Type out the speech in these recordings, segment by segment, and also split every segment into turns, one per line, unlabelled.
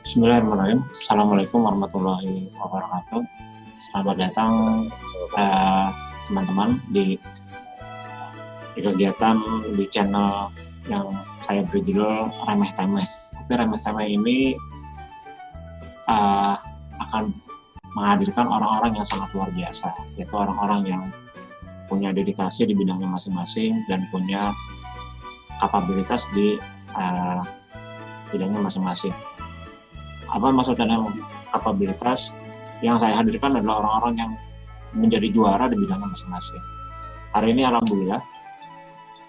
Bismillahirrahmanirrahim. Assalamualaikum warahmatullahi wabarakatuh. Selamat datang teman-teman di kegiatan di channel yang saya beri judul Remeh Temeh. Tapi Remeh Temeh ini akan menghadirkan orang-orang yang sangat luar biasa, yaitu orang-orang yang punya dedikasi di bidangnya masing-masing dan punya kapabilitas di bidangnya masing-masing. Apa maksudnya dengan kapabilitas? Yang saya hadirkan adalah orang-orang yang menjadi juara di bidangnya masing-masing. Hari ini alhamdulillah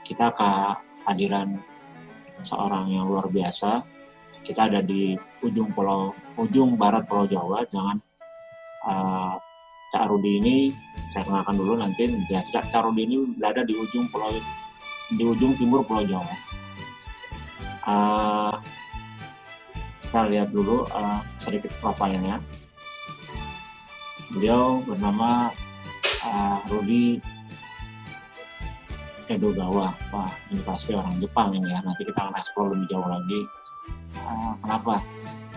kita kehadiran seorang yang luar biasa. Kita ada di ujung barat Pulau Jawa. Jangan Cak Rudi ini saya kenalkan dulu nanti. Cak Rudi ini berada di ujung timur Pulau Jawa. Kita lihat dulu sedikit profilnya. Beliau bernama Rudi Edogawa. Wah, ini pasti orang Jepang ini ya. Nanti kita akan explore lebih jauh lagi. Kenapa?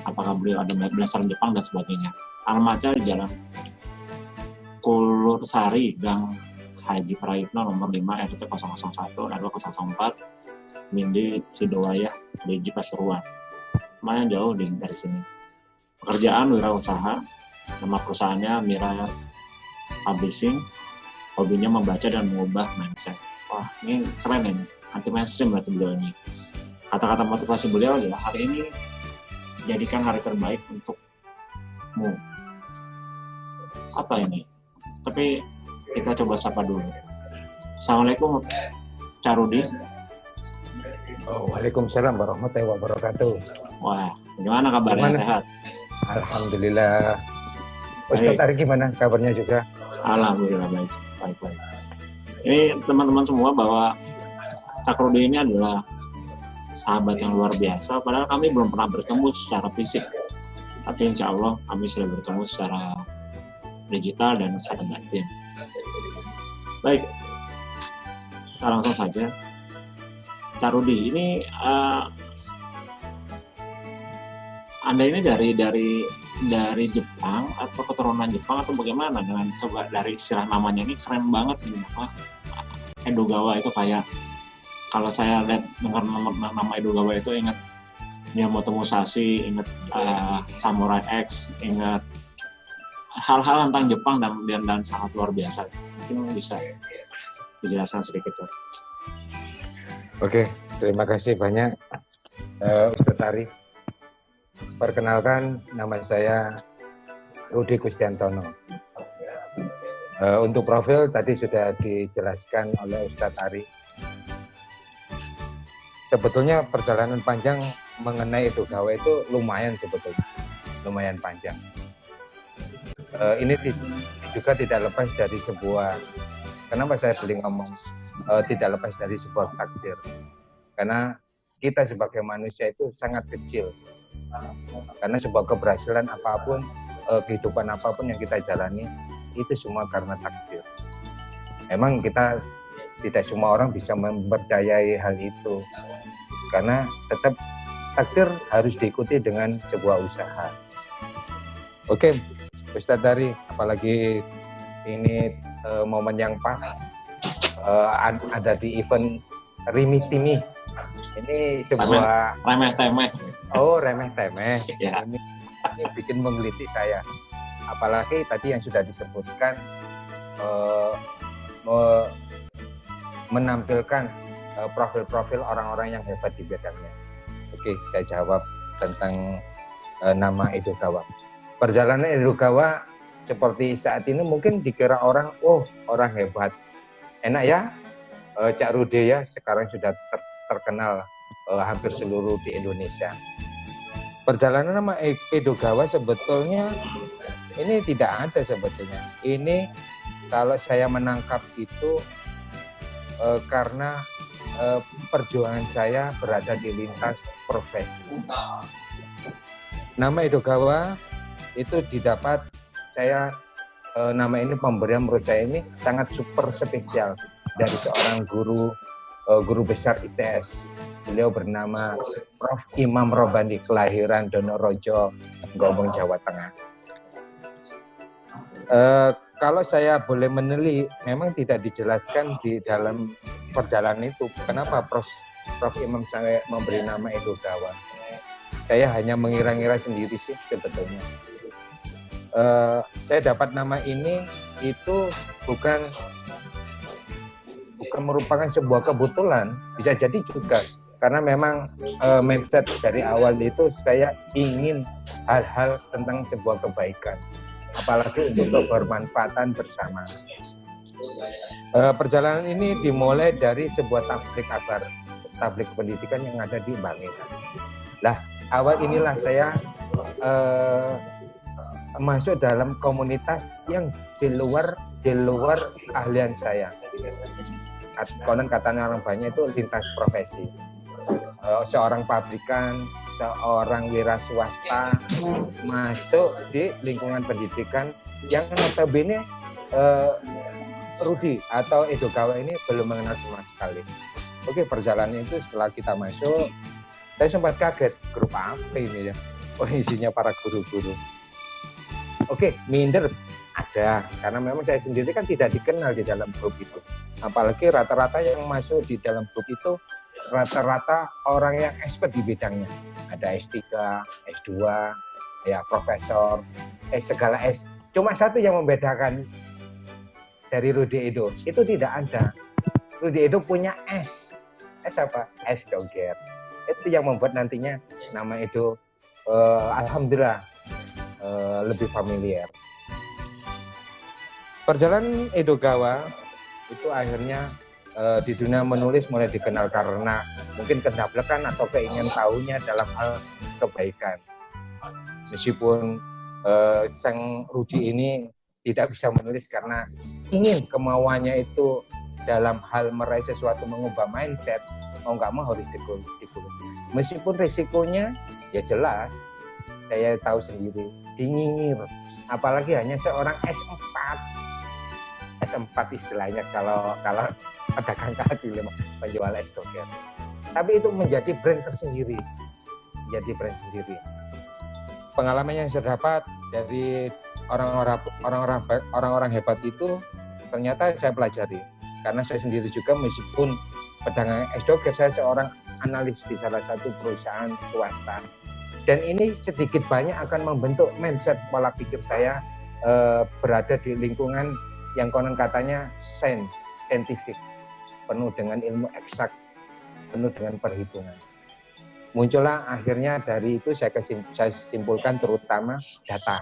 Apakah beliau ada berdasarkan Jepang dan sebagainya. Alamatnya di Jalan Kulur Sari, Gang Haji Prayitno nomor 5 RT 001 RW 004 Mindi Sidowayah Beji Pasuruan. Lumayan jauh dari sini. Pekerjaan wirausaha, nama perusahaannya Mira Publishing, hobinya membaca dan mengubah mindset. Wah, ini keren ini, anti mainstream berarti beliau ini. Kata-kata motivasi beliau adalah hari ini jadikan hari terbaik untukmu. Apa ini? Tapi kita coba sapa dulu. Assalamualaikum, Cak Rudi.
Waalaikumsalam warahmatullahi wabarakatuh.
Wah, gimana kabarnya? Sehat?
Alhamdulillah. Ustadz Ari gimana kabarnya juga?
Alhamdulillah baik. Ini teman-teman semua bahwa Cak Rudi ini adalah sahabat yang luar biasa. Padahal kami belum pernah bertemu secara fisik. Tapi insya Allah kami sudah bertemu secara digital dan secara batin. Baik, kita langsung saja. Cak Rudi, ini Anda ini dari Jepang atau keturunan Jepang atau bagaimana? Dengan coba dari istilah namanya ini keren banget ini apa? Edogawa itu kayak kalau saya lihat dengar nama Edogawa itu ingat Miyamoto Musashi, ingat Samurai X, ingat hal-hal tentang Jepang dan sangat luar biasa. Mungkin bisa dijelaskan sedikit, Pak.
Oke, terima kasih banyak Ustadz Ari. Perkenalkan, nama saya Rudi Kustiantono. Untuk profil tadi sudah dijelaskan oleh Ustadz Ari. Sebetulnya perjalanan panjang mengenai Edogawa itu lumayan sebetulnya, lumayan panjang. Ini juga tidak lepas dari sebuah, kenapa saya beli ngomong tidak lepas dari sebuah takdir. Karena kita sebagai manusia itu sangat kecil. Karena sebuah keberhasilan apapun, kehidupan apapun yang kita jalani, itu semua karena takdir. Memang kita tidak semua orang bisa mempercayai hal itu. Karena tetap takdir harus diikuti dengan sebuah usaha. Oke, Ustadz Dari, apalagi ini momen yang pas, ada di event Rimi Timi. Ini sebuah
remeh temeh.
Oh, remeh temeh.
Ya.
Ini bikin menggelitik saya. Apalagi tadi yang sudah disebutkan menampilkan profil-profil orang-orang yang hebat di bidangnya. Oke, saya jawab tentang nama Edogawa. Perjalanan Edogawa seperti saat ini mungkin dikira orang, oh orang hebat. Enak ya, Cak Rudi ya, sekarang sudah terkenal hampir seluruh di Indonesia. Perjalanan nama Edogawa sebetulnya ini tidak ada sebetulnya. Ini kalau saya menangkap itu karena perjuangan saya berada di lintas profesi. Nama Edogawa itu didapat saya, nama ini pemberian menurut saya ini sangat super spesial dari seorang guru guru besar ITS. Beliau bernama Prof. Imam Robani, kelahiran Donorojo, Gombong, Jawa Tengah. Kalau saya boleh meneliti, memang tidak dijelaskan di dalam perjalanan itu kenapa Prof. Imam saya memberi nama Edogawa. Saya hanya mengira-ngira sendiri sih sebetulnya. Saya dapat nama ini itu bukan merupakan sebuah kebetulan, bisa jadi juga karena memang mindset dari awal itu saya ingin hal-hal tentang sebuah kebaikan, apalagi untuk kebermanfaatan bersama. Perjalanan ini dimulai dari sebuah tablik pendidikan yang ada di Banginan. Lah, awal inilah saya masuk dalam komunitas yang di luar keahlian saya. Konon katanya orang banyak itu lintas profesi. Seorang pabrikan, seorang wira swasta masuk di lingkungan pendidikan yang notabene Rudi atau Edogawa ini belum mengenal sama sekali. Oke, perjalanan itu setelah kita masuk, saya sempat kaget, grup apa ini ya? Oh, isinya para guru-guru. Oke, minder ada, karena memang saya sendiri kan tidak dikenal di dalam grup itu. Apalagi rata-rata yang masuk di dalam grup itu rata-rata orang yang expert di bidangnya. Ada S3, S2, ya profesor, segala S. Cuma satu yang membedakan dari Rudi Edo, itu tidak ada. Rudi Edo punya S. S apa? S Doger. Itu yang membuat nantinya nama Edo alhamdulillah lebih familiar. Perjalanan Edogawa itu akhirnya di dunia menulis mulai dikenal karena mungkin kedablekan atau keinginan tahunya dalam hal kebaikan. Meskipun sang Rudi ini tidak bisa menulis karena ingin kemauannya itu dalam hal meraih sesuatu, mengubah mindset, mau nggak mau harus dikul. Meskipun risikonya ya jelas, saya tahu sendiri, dinyinyir. Apalagi hanya seorang S4 istilahnya kalau pedagang kaki penjual es doger. Tapi itu menjadi brand tersendiri, Pengalaman yang saya dapat dari orang-orang hebat itu ternyata saya pelajari. Karena saya sendiri juga meskipun pedagang es doger, saya seorang analis di salah satu perusahaan swasta. Dan ini sedikit banyak akan membentuk mindset pola pikir saya berada di lingkungan yang konon katanya saintifik, penuh dengan ilmu eksak, penuh dengan perhitungan. Muncullah akhirnya dari itu saya simpulkan terutama data.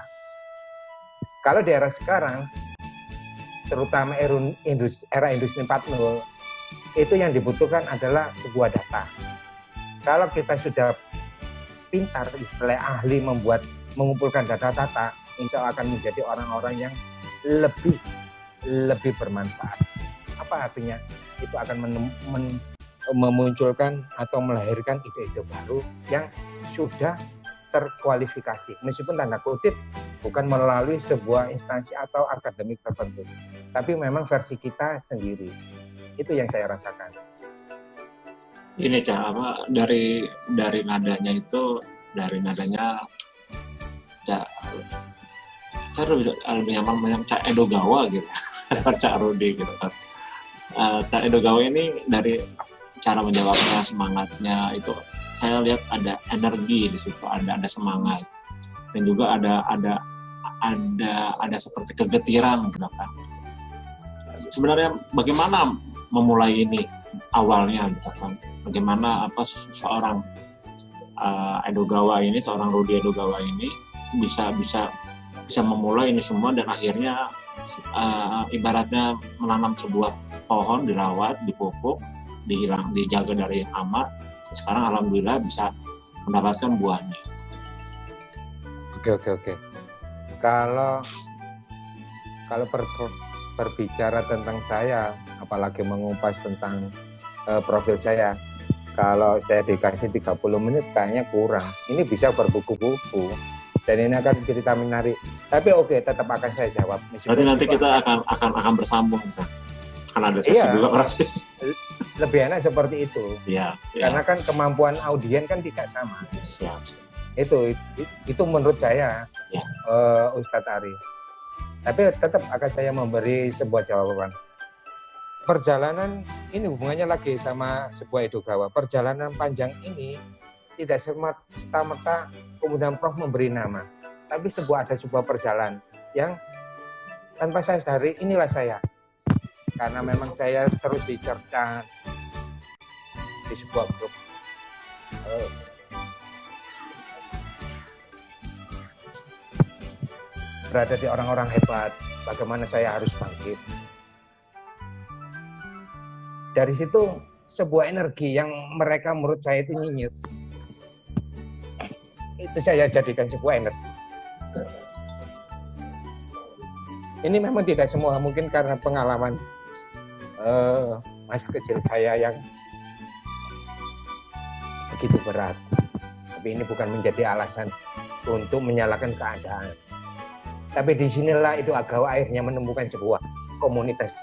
Kalau di era sekarang, terutama era industri 4.0, itu yang dibutuhkan adalah sebuah data. Kalau kita sudah pintar, istilah ahli mengumpulkan data-data, insya Allah akan menjadi orang-orang yang lebih bermanfaat. Apa artinya? Itu akan memunculkan atau melahirkan ide-ide baru yang sudah terkualifikasi. Meskipun tanda kutip bukan melalui sebuah instansi atau akademik tertentu, tapi memang versi kita sendiri. Itu yang saya rasakan.
Ini Cak, dari nadanya saya lebih nyaman Cak Edogawa gitu, Cak Rudi gitu kan. Cak Edogawa ini dari cara menjawabnya, semangatnya itu saya lihat ada energi di situ, ada semangat, dan juga ada seperti kegetiran gitu kan. Sebenarnya bagaimana memulai ini awalnya gitu kan? Bagaimana seorang Edogawa ini, seorang Rudi Edogawa ini bisa memulai ini semua dan akhirnya ibaratnya menanam sebuah pohon, dirawat, dipupuk, dijaga dari hama. Sekarang alhamdulillah bisa mendapatkan buahnya.
Oke. Kalau berbicara tentang saya, apalagi mengupas tentang profil saya, kalau saya dikasih 30 menit kayaknya kurang. Ini bisa berbuku-buku dan ini akan cerita menarik. Tapi oke, tetap akan saya jawab.
Nanti kita akan bersambung, akan ada sesi juga berarti.
lebih enak seperti itu.
Ya,
karena kan kemampuan audien kan tidak sama.
Siap.
Itu menurut saya,
ya.
Ustadz Ari. Tapi tetap akan saya memberi sebuah jawaban. Perjalanan ini hubungannya lagi sama sebuah Edogawa. Perjalanan panjang ini tidak semata-mata kemudian Prof memberi nama, tapi ada sebuah perjalanan yang tanpa saya sadari inilah saya. Karena memang saya terus dicerca di sebuah grup. Berada di orang-orang hebat, bagaimana saya harus bangkit. Dari situ sebuah energi yang mereka menurut saya itu nyinyir. Itu saya jadikan sebuah energi. Ini memang tidak semua, mungkin karena pengalaman masa kecil saya yang begitu berat. Tapi ini bukan menjadi alasan untuk menyalahkan keadaan. Tapi disinilah Edogawa akhirnya menemukan sebuah komunitas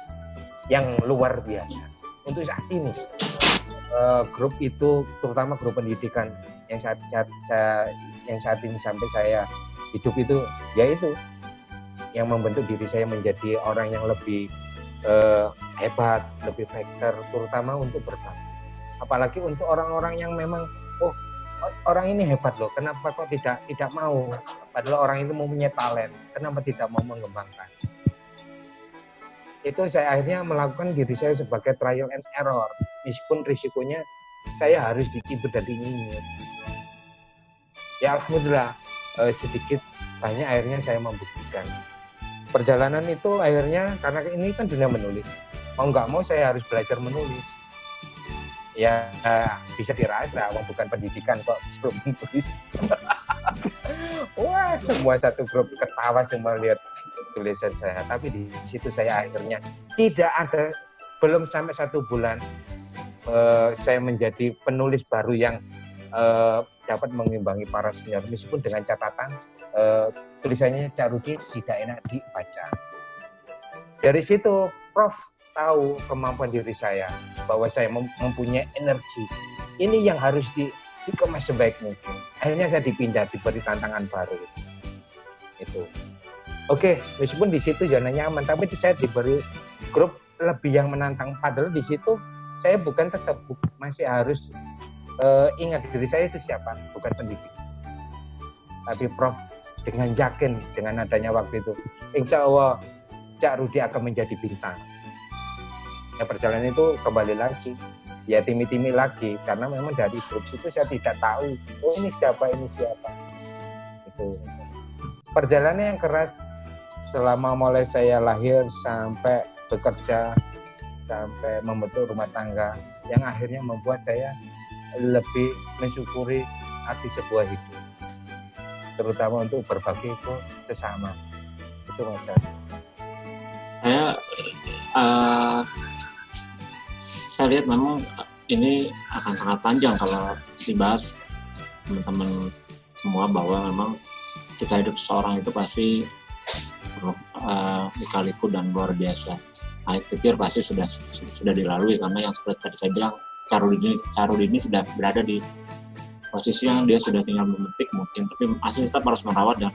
yang luar biasa. Untuk saat ini, grup itu, terutama grup pendidikan yang saat ini sampai saya hidup itu, yaitu yang membentuk diri saya menjadi orang yang lebih hebat, lebih fighter, terutama untuk berbagi. Apalagi untuk orang-orang yang memang, orang ini hebat loh, kenapa kok tidak mau? Padahal orang itu mempunyai talent, kenapa tidak mau mengembangkan? Itu saya akhirnya melakukan diri saya sebagai trial and error, meskipun risikonya saya harus dicibir dan dinyinyir. Ya alhamdulillah, sedikit banyak akhirnya saya membuktikan. Perjalanan itu akhirnya, karena ini kan dunia menulis, mau nggak mau saya harus belajar menulis. Ya bisa dirasa, bukan pendidikan kok suruh menulis. Wah, semua satu grup ketawa semua lihat tulisan saya. Tapi di situ saya akhirnya belum sampai 1 bulan saya menjadi penulis baru yang dapat mengimbangi para senior, meskipun dengan catatan tulisannya Cak Rudi tidak enak dibaca. Dari situ Prof tahu kemampuan diri saya, bahwa saya mempunyai energi. Ini yang harus dikemas sebaik mungkin. Akhirnya saya diberi tantangan baru. Itu. Oke, meskipun di situ zona nyaman, tapi saya diberi grup lebih yang menantang. Padahal di situ saya masih harus ingat diri saya itu siapa, bukan pendidik. Tapi Prof dengan yakin, dengan adanya waktu itu, insya Allah Cak Rudi akan menjadi bintang. Ya, perjalanan itu kembali lagi, ya timi-timi lagi, karena memang dari grup itu saya tidak tahu, ini siapa. Itu perjalanan yang keras selama mulai saya lahir sampai bekerja, sampai membentuk rumah tangga, yang akhirnya membuat saya lebih mensyukuri arti sebuah hidup, terutama untuk berbagi ke sesama. Itu Mas.
Saya lihat memang ini akan sangat panjang kalau dibahas teman-teman semua, bahwa memang kita hidup seseorang itu pasti lika-liku dan luar biasa. Akhir ketir pasti sudah dilalui, karena yang seperti tadi saya bilang, Cak Rudi ini sudah berada di posisi yang dia sudah tinggal memetik mungkin, tapi masih tetap harus merawat dan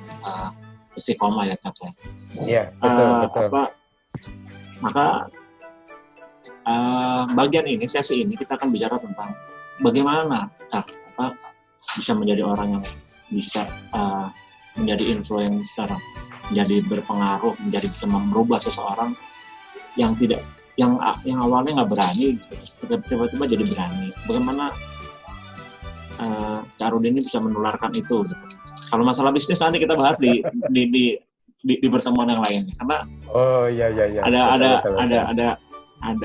istiqomah ya Cak.
Iya, betul.
Maka bagian ini, sesi ini kita akan bicara tentang bagaimana Cak bisa menjadi orang yang bisa menjadi influencer, menjadi berpengaruh, menjadi bisa merubah seseorang yang awalnya nggak berani, tiba-tiba jadi berani. Bagaimana Cak Rudi ini bisa menularkan itu gitu. Kalau masalah bisnis nanti kita bahas di pertemuan yang lain, karena ada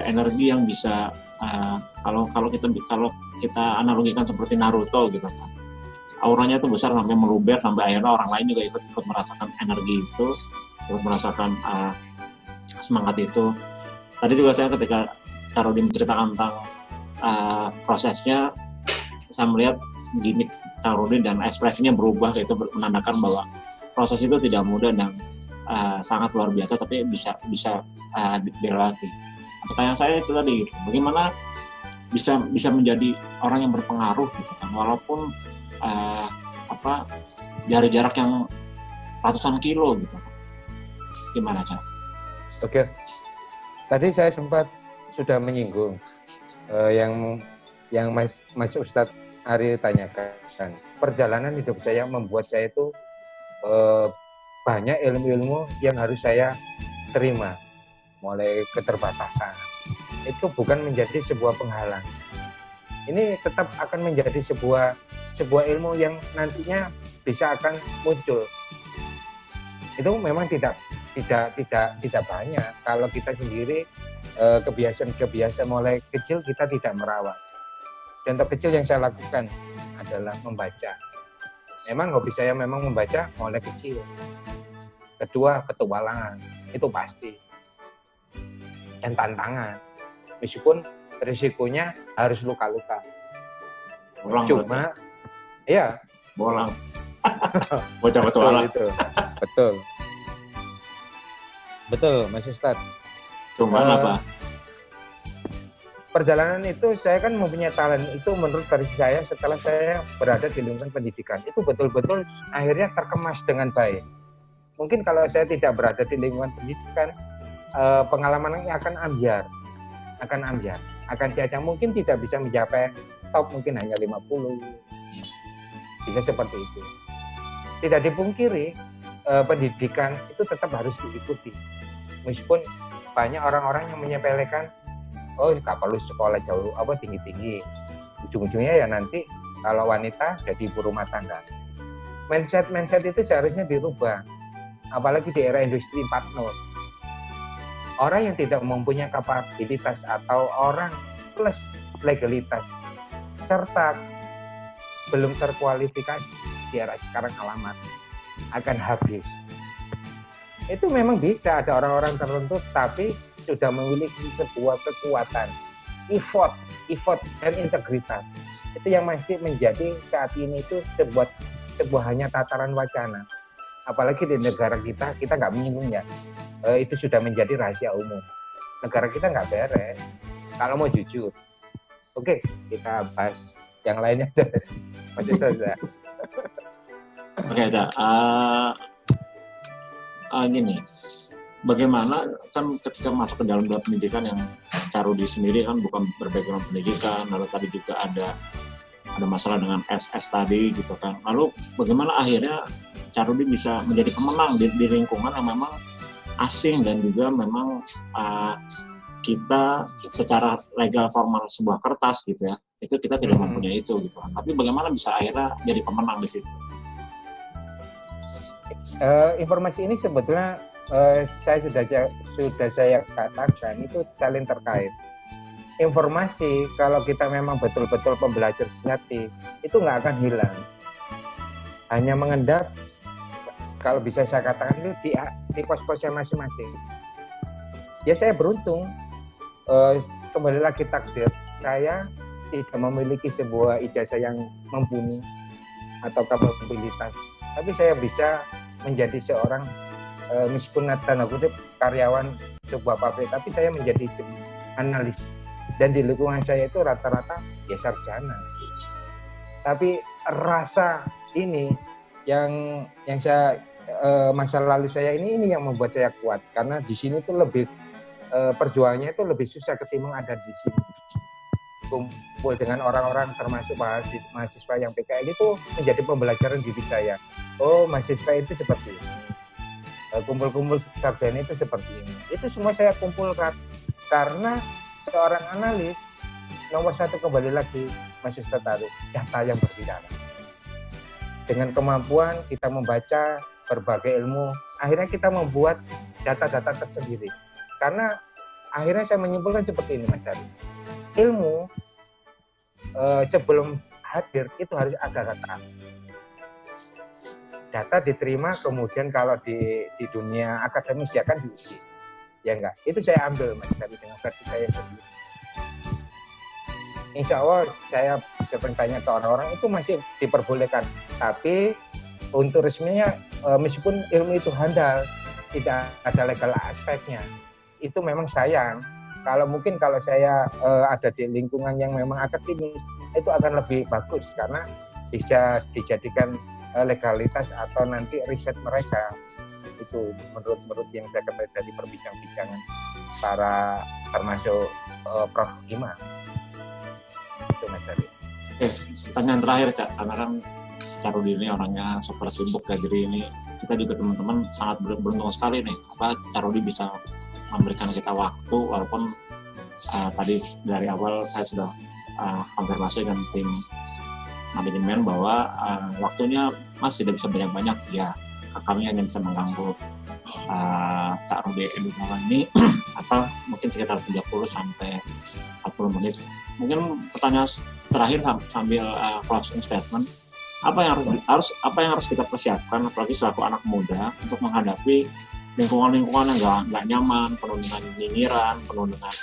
energi yang bisa kalau kita analogikan seperti Naruto gitu kan. Auranya itu besar sampai meluber, sampai akhirnya orang lain juga ikut merasakan energi itu, ikut merasakan semangat itu. Tadi juga saya ketika Cak Rudi menceritakan tentang prosesnya, saya melihat gimmick Cak Rudi dan ekspresinya berubah, itu menandakan bahwa proses itu tidak mudah dan sangat luar biasa, tapi bisa dilatih. Pertanyaan saya itu tadi, bagaimana bisa menjadi orang yang berpengaruh gitu kan, walaupun dari jarak yang ratusan kilo gitu. Gimana Cak?
Oke, tadi saya sempat sudah menyinggung yang Mas Ustadz Ari tanyakan. Perjalanan hidup saya membuat saya itu banyak ilmu-ilmu yang harus saya terima, mulai keterbatasan. Itu bukan menjadi sebuah penghalang. Ini tetap akan menjadi sebuah ilmu yang nantinya bisa akan muncul. Itu memang tidak banyak. Kalau kita sendiri kebiasaan mulai kecil kita tidak merawat. Contoh kecil yang saya lakukan adalah membaca. Memang hobi saya memang membaca mulai kecil. Kedua, petualangan. Itu pasti. Dan tantangan. Meskipun risikonya harus luka-luka.
Bolang.
Cuma, iya.
Bolang. Bocah petualang.
Betul, Mas Ustadz.
Cuma apa?
Perjalanan itu saya kan mempunyai talent itu menurut versi saya setelah saya berada di lingkungan pendidikan. Itu betul-betul akhirnya terkemas dengan baik. Mungkin kalau saya tidak berada di lingkungan pendidikan, pengalamannya akan ambiar. Akan cacat, mungkin tidak bisa mencapai top, mungkin hanya 50. Bisa seperti itu. Tidak dipungkiri, pendidikan itu tetap harus diikuti. Meskipun banyak orang-orang yang menyepelekan, oh nggak perlu sekolah jauh tinggi-tinggi. Ujung-ujungnya ya nanti kalau wanita jadi ibu rumah tangga. Mindset itu seharusnya dirubah. Apalagi di era industri 4.0. Orang yang tidak mempunyai kapabilitas atau orang plus legalitas serta belum terkualifikasi di era sekarang alamat akan habis. Itu memang bisa ada orang-orang tertentu tapi sudah memiliki sebuah kekuatan, effort dan integritas. Itu yang masih menjadi saat ini itu sebuah hanya tataran wacana. Apalagi di negara kita nggak menyinggungnya. Itu sudah menjadi rahasia umum. Negara kita nggak beres. Kalau mau jujur. Oke, kita bahas yang lainnya aja. Masih saja.
Oke, gini. Bagaimana kan ketika masuk ke dalam pendidikan yang Carudi sendiri kan bukan berbackground pendidikan, lalu tadi juga ada masalah dengan SS tadi gitu kan. Lalu bagaimana akhirnya Carudi bisa menjadi pemenang di lingkungan yang memang asing dan juga memang kita secara legal formal sebuah kertas gitu ya, itu kita tidak mempunyai itu gitu kan. Tapi bagaimana bisa akhirnya jadi pemenang di situ?
Informasi ini sebetulnya sudah saya katakan itu saling terkait. Informasi kalau kita memang betul-betul pembelajar sejati itu nggak akan hilang. Hanya mengendap, kalau bisa saya katakan itu di pos-posnya masing-masing. Ya saya beruntung, kembali lagi takdir, saya tidak memiliki sebuah ijazah yang mumpuni atau kapabilitas, tapi saya bisa menjadi seorang meskipun tanda kutip karyawan sebuah pabrik, tapi saya menjadi analis dan di lingkungan saya itu rata-rata ya sarjana. Tapi rasa ini yang saya masa lalu saya ini yang membuat saya kuat karena di sini tuh lebih perjuangannya itu lebih susah ketimbang ada di sini. Kumpul dengan orang-orang termasuk mahasiswa yang PKL itu menjadi pembelajaran diri saya. Oh, mahasiswa itu seperti ini. Kumpul-kumpul sarjana itu seperti ini. Itu semua saya kumpulkan karena seorang analis nomor satu kembali lagi Mas Ustadz Ari, data yang berbicara. Dengan kemampuan kita membaca berbagai ilmu, akhirnya kita membuat data-data tersendiri. Karena akhirnya saya menyimpulkan seperti ini Mas Ari. Ilmu sebelum hadir itu harus ada data. Data diterima, kemudian kalau di dunia akademis ya kan diuji. Ya enggak, itu saya ambil Mas Ari dengan versi saya sendiri. Insya Allah saya sering tanya ke orang-orang itu masih diperbolehkan. Tapi untuk resminya meskipun ilmu itu handal, tidak ada legal aspeknya. Itu memang sayang Kalau saya ada di lingkungan yang memang akademis, itu akan lebih bagus karena bisa dijadikan legalitas atau nanti riset mereka. Itu menurut yang saya ketahui dari perbincangan para termasuk Prof. Ima. Itu Mas Ari.
Pertanyaan terakhir Cak, karena kan Cak Rudi ini orangnya super sibuk ya, jadi ini kita juga teman-teman sangat beruntung sekali nih, Cak Rudi bisa memberikan kita waktu, walaupun tadi dari awal saya sudah konfirmasi dengan tim manajemen bahwa waktunya masih tidak bisa banyak-banyak ya, kami hanya bisa mengganggu Cak Rudi Edugawa ini atau mungkin sekitar 30 sampai 40 menit. Mungkin pertanyaan terakhir sambil closing statement, apa yang harus kita persiapkan apalagi selaku anak muda untuk menghadapi lingkungan-lingkungan yang nggak nyaman, penuh dengan nyinyiran, penuh dengan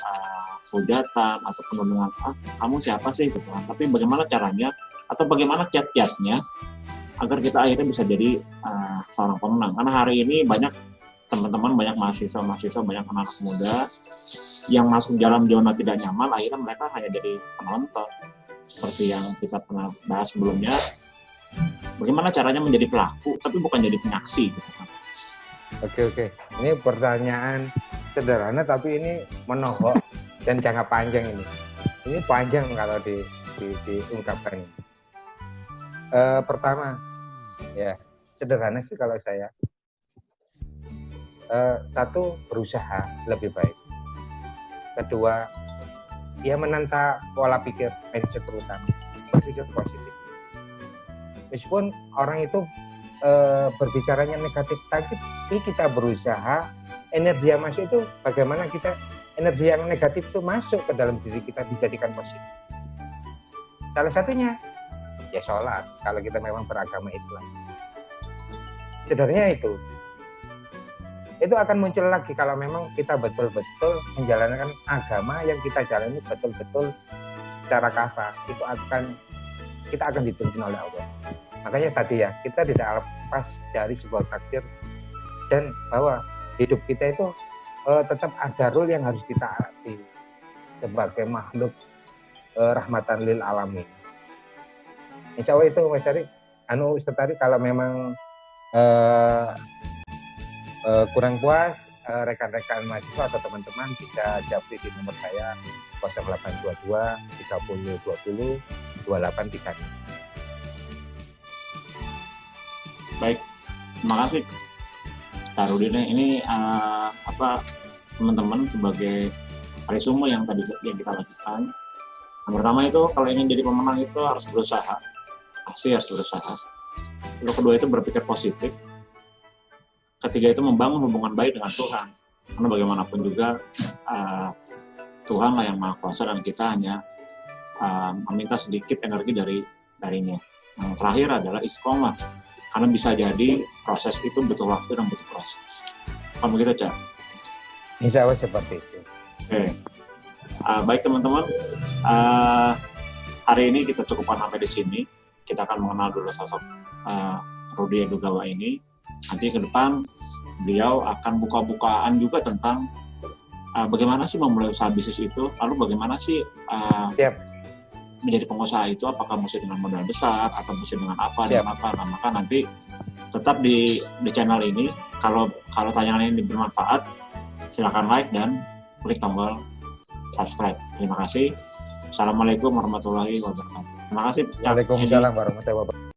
hujatan atau penuh dengan kamu siapa sih gitu kan. Tapi bagaimana caranya atau bagaimana kiat-kiatnya agar kita akhirnya bisa jadi seorang pemenang. Karena hari ini banyak teman-teman, banyak mahasiswa, banyak anak muda yang masuk dalam zona tidak nyaman, akhirnya mereka hanya jadi penonton. Seperti yang kita pernah bahas sebelumnya, bagaimana caranya menjadi pelaku, tapi bukan jadi penyaksi gitu kan.
Oke. Ini pertanyaan sederhana, tapi ini menohok dan jangka panjang ini. Ini panjang kalau diungkapkan. Pertama, ya sederhana sih kalau saya. Satu, berusaha lebih baik. Kedua, dia menata pola pikir, mindset terutama, berpikir positif. Meskipun orang itu berbicaranya negatif, tapi kita berusaha, energi yang masuk itu bagaimana kita energi yang negatif itu masuk ke dalam diri kita dijadikan positif. Salah satunya ya sholat, kalau kita memang beragama Islam. Sederhananya itu akan muncul lagi kalau memang kita betul-betul menjalankan agama yang kita jalani betul-betul secara kafah. Kita akan dituntun oleh Allah. Makanya tadi ya, kita tidak lepas dari sebuah takdir dan bahwa hidup kita itu tetap ada rule yang harus ditaati sebagai makhluk rahmatan lil alamin. Insya Allah itu Mas Ari, Ustaz tadi kalau memang kurang puas, rekan-rekan mahasiswa atau teman-teman bisa japri di nomor saya 0822 30 20 2836.
Baik, terima kasih Cak Rudi. Ini teman-teman sebagai resume yang tadi kita lakukan. Yang pertama itu kalau ingin jadi pemenang itu harus berusaha, pasti harus berusaha. Lalu kedua itu berpikir positif. Ketiga itu membangun hubungan baik dengan Tuhan. Karena bagaimanapun juga Tuhan lah yang Maha Kuasa dan kita hanya meminta sedikit energi darinya. Yang terakhir adalah istiqomah. Karena bisa jadi proses itu butuh waktu dan butuh proses. Kamu begitu, Cak?
Insya Allah seperti itu.
Oke. Baik teman-teman, hari ini kita cukupkan sampai di sini. Kita akan mengenal dulu sosok Rudi Edugawa ini. Nanti ke depan beliau akan buka-bukaan juga tentang bagaimana sih memulai usaha bisnis itu, lalu bagaimana sih menjadi pengusaha itu, apakah mesti dengan modal besar atau mesti dengan apa dan apa. Nah, maka nanti tetap di channel ini. Kalau tayangan ini bermanfaat, silakan like dan klik tombol subscribe. Terima kasih. Assalamualaikum warahmatullahi wabarakatuh. Terima kasih.
Waalaikumsalam warahmatullahi wabarakatuh.